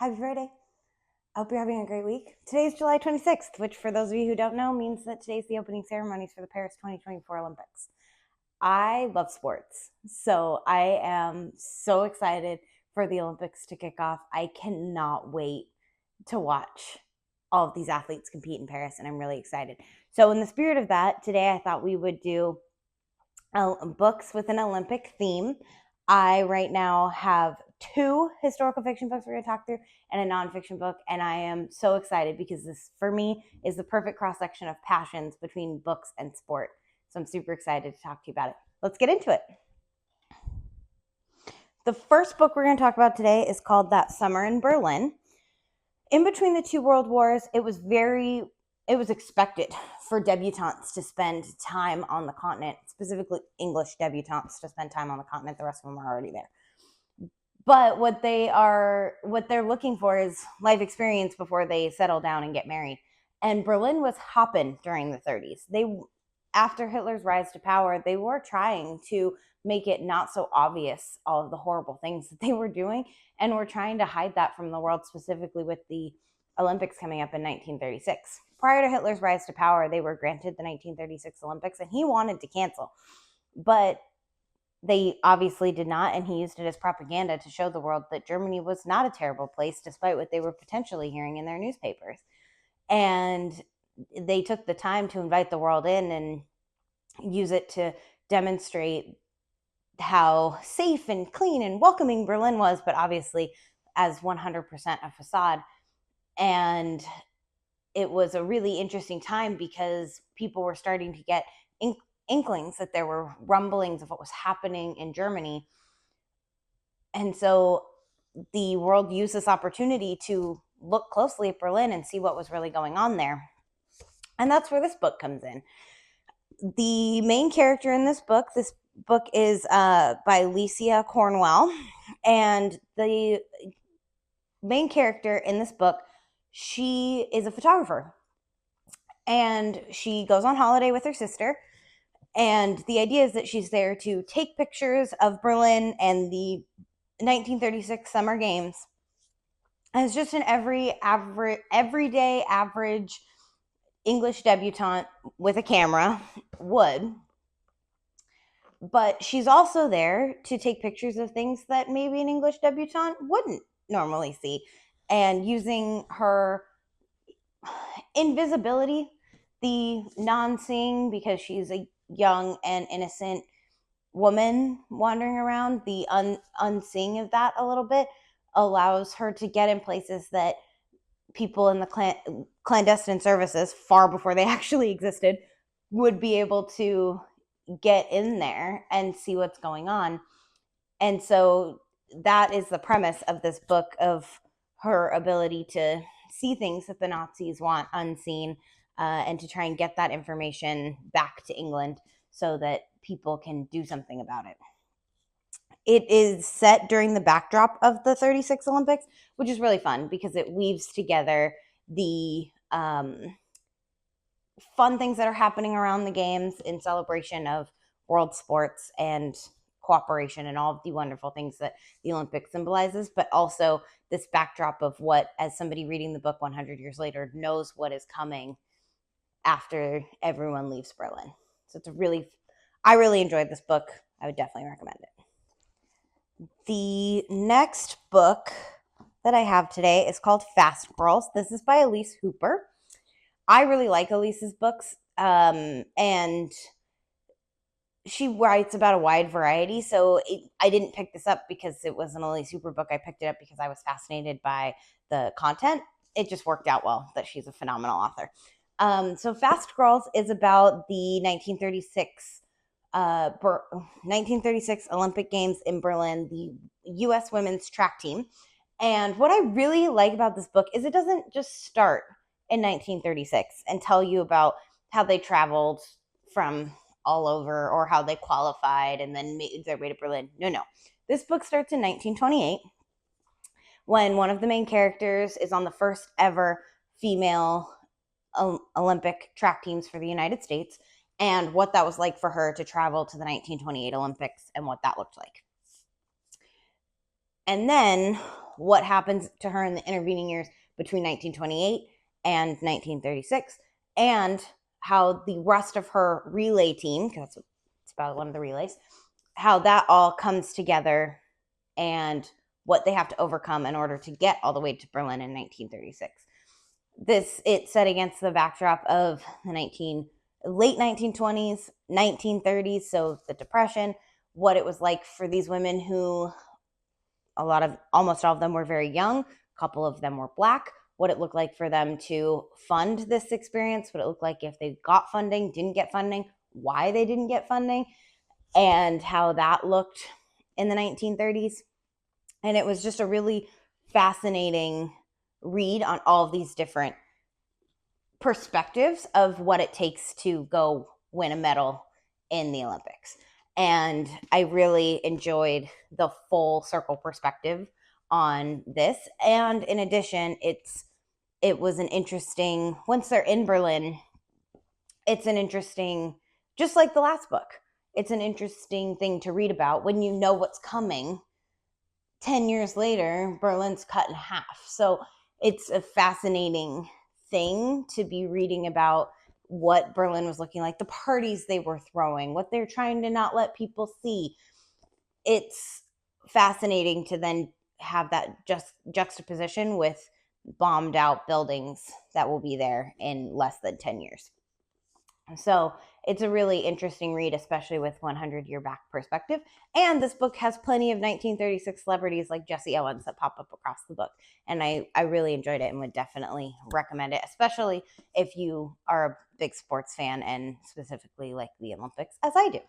Happy Friday. I hope you're having a great week. Today's July 26th, which for those of you who don't know means that today's the opening ceremonies for the Paris 2024 Olympics. I love sports, so I am so excited for the Olympics to kick off. I cannot wait to watch all of these athletes compete in Paris, and I'm really excited. So in the spirit of that, today I thought we would do books with an Olympic theme. I right now have 2 historical fiction books we're going to talk through and a nonfiction book, and I am so excited because this, for me, is the perfect cross-section of passions between books and sport. So I'm super excited to talk to you about it. Let's get into it. The first book we're going to talk about today is called That Summer in Berlin. In between the 2 world wars, it was expected for debutantes to spend time on the continent, specifically English debutantes to spend time on the continent. The rest of them are already there. But what they're looking for is life experience before they settle down and get married. And Berlin was hopping during the 30s. After Hitler's rise to power, they were trying to make it not so obvious all of the horrible things that they were doing, and were trying to hide that from the world, specifically with the Olympics coming up in 1936. Prior to Hitler's rise to power, they were granted the 1936 Olympics, and he wanted to cancel. But they obviously did not, and he used it as propaganda to show the world that Germany was not a terrible place, despite what they were potentially hearing in their newspapers. And they took the time to invite the world in and use it to demonstrate how safe and clean and welcoming Berlin was, but obviously as 100% a facade. And it was a really interesting time because people were starting to get inklings that there were rumblings of what was happening in Germany. And so the world used this opportunity to look closely at Berlin and see what was really going on there. And that's where this book comes in. The main character in this book is by Licia Cornwell, and the main character in this book, she is a photographer, and she goes on holiday with her sister, and the idea is that she's there to take pictures of Berlin and the 1936 Summer Games. And it's just an everyday average English debutante with a camera would. But she's also there to take pictures of things that maybe an English debutante wouldn't normally see. And using her invisibility, the non-seeing, because she's a young and innocent woman wandering around, the unseeing of that a little bit allows her to get in places that people in the clandestine services, far before they actually existed, would be able to get in there and see what's going on. And so that is the premise of this book, of her ability to see things that the Nazis want unseen, and to try and get that information back to England so that people can do something about it. It is set during the backdrop of the 36 Olympics, which is really fun because it weaves together the fun things that are happening around the games in celebration of world sports and cooperation and all of the wonderful things that the Olympics symbolizes, but also this backdrop of what, as somebody reading the book 100 years later, knows what is coming after everyone leaves Berlin. So I really enjoyed this book. I would definitely recommend it. The next book that I have today is called Fast Girls. This is by Elise Hooper. I really like Elise's books, and she writes about a wide variety. So I didn't pick this up because it was an Elise Hooper book. I picked it up because I was fascinated by the content. It just worked out well that she's a phenomenal author. So Fast Girls is about the 1936 Olympic Games in Berlin, the U.S. women's track team. And what I really like about this book is it doesn't just start in 1936 and tell you about how they traveled from all over or how they qualified and then made their way to Berlin. No. This book starts in 1928 when one of the main characters is on the first ever female Olympic track teams for the United States, and what that was like for her to travel to the 1928 Olympics and what that looked like. And then what happens to her in the intervening years between 1928 and 1936, and how the rest of her relay team, because it's about one of the relays, how that all comes together and what they have to overcome in order to get all the way to Berlin in 1936. It's set against the backdrop of the late 1920s, 1930s, so the Depression, what it was like for these women who almost all of them were very young, a couple of them were Black, what it looked like for them to fund this experience, what it looked like if they got funding, didn't get funding, why they didn't get funding, and how that looked in the 1930s. And it was just a really fascinating read on all of these different perspectives of what it takes to go win a medal in the Olympics. And I really enjoyed the full circle perspective on this. And in addition, it was an interesting, once they're in Berlin, it's an interesting, just like the last book, it's an interesting thing to read about when you know what's coming. 10 years later, Berlin's cut in half. So it's a fascinating thing to be reading about what Berlin was looking like, the parties they were throwing, what they're trying to not let people see. It's fascinating to then have that just juxtaposition with bombed out buildings that will be there in less than 10 years. So it's a really interesting read, especially with 100-year back perspective. And this book has plenty of 1936 celebrities like Jesse Owens that pop up across the book. And I really enjoyed it and would definitely recommend it, especially if you are a big sports fan and specifically like the Olympics, as I do.